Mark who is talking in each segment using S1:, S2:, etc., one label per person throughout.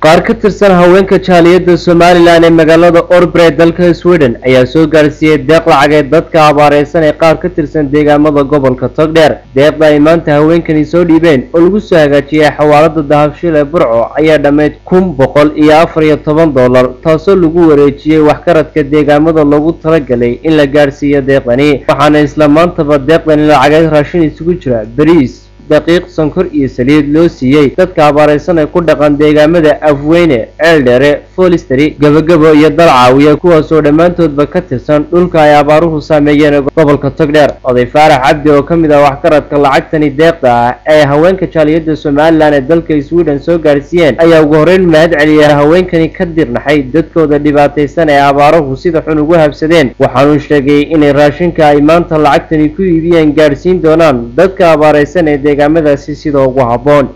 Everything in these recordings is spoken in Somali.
S1: qaar ka tirsan haweenka jaaliyadda Somaliland ee magaalada Orbre dalka Sweden ayaa soo gaarsiiyay deeq lacageed dadka abaareysan ee qaar ka tirsan deegaamada gobolka Togdheer. Deeqda ay maanta haweenkani soo dhiibeen oo lagu soo hagaajiyay xawaalada dahabshiil ee Burco ayaa dhammeyd $114 taasoo lagu wareejiyay wax karadka deegaamada loogu talagalay in la gaarsiiyo deeqdani. Waxaana isla maantaba deeqdani lacageed raashin isugu jira bariis, daqiiq, sonkor iyo saliid loo siiyay dadka abaareysan ee ku dhaqan deegaamada Afweyne, Ceeldheere, Forestry, Gabagabo iyo Dalcaawiya kuwaas oo dhammaantoodba ka tirsan dhulka ay abaaruhu saameeyeen gobolka Togdheer. Oday Faarax Cabdi oo kamid ah wax karadka lacagtani deeqda ah ee haweenka jaaliyadda Somaliland ee dalka Sweden soo gaarsiiyeen ayaa ugu horeyn mahad celiyay haweenkani ka dirnaxay dadkooda dhibaataysan ee abaaruhu sida xun ugu habsadeen. Waxaanu sheegay in raashinka ay maanta lacagtani ku iibiyeen gaarsiin doonaan dadka abaareysan ee deegaamadaasi sida ugu habboon.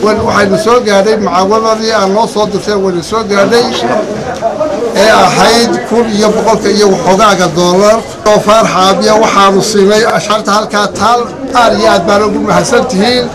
S2: waxaynu soo gaadhay macaawadadii aan noo soo dirtay waynu soo gaadhay ee ahayd $1,100 iyo waxoogaaga dollar oo farxaabiya waxaanu siinay asharta halkaa taal aad iyo aad baan ugu mahadsantihiin.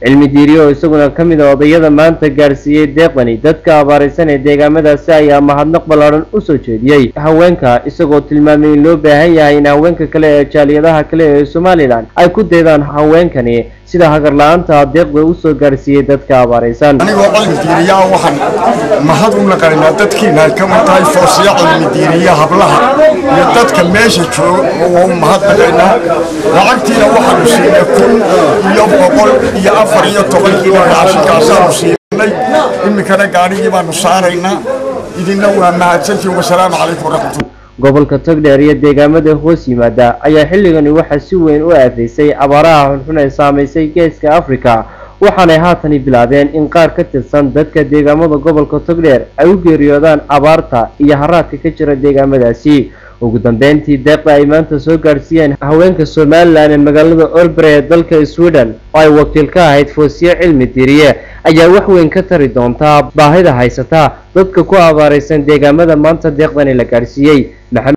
S1: Cilmi Diiriyo isaguna kamid ah odayada maanta gaarsiiyay deeqdani dadka abaareysan ee deegaamadaasi ayaa mahadnaq ballaaran u soo jeediyay haweenka isagoo tilmaamay in loo baahan yahay in haweenka kale ee jaaliyadaha kale ee Somaliland ay ku deedaan haweenkani sida hagar la'aanta deeqda u soo gaarsiiyay dadka abaareysan.
S3: anigoo Cilmi Diiriyo waxaan mahad u naqaynaa dadkiina ka mid tahay Foosiya Cilmi Diiriyo hablaha iyo dadka meesha jooga oo mahad naqaynaa. lacagtiina waxaanu siinay $114 raashinkaasaan siinay imikana gaarigii baanu saaraynaa. idinna waa mahadsantihiin. Wassalaamu calaykum waraxmatullahi.
S1: gobolka Togdheer iyo deegaamada hoos yimaada ayaa xilligani waxa si weyn u aafaysay abaaraha xunxun ee saameysay geeska Afrika, waxaana haatan bilaabeen in qaar ka tirsan dadka deegaamada gobolka Togdheer ay u geeriyoodaan abaarta iyo haraadka ka jira deegaamadaasi. ugu dambeyntii deeqda ay maanta soo gaarsiiyeen haweenka Somaliland ee magaalada Orbre ee dalka Sweden oo ay wakiil ka ahayd Foosiya Cilmi Diiriye ayaa wax weyn ka tari doonta baahida haysata dadka ku abaareysan deegaamada maanta deeqdani la gaarsiiyay.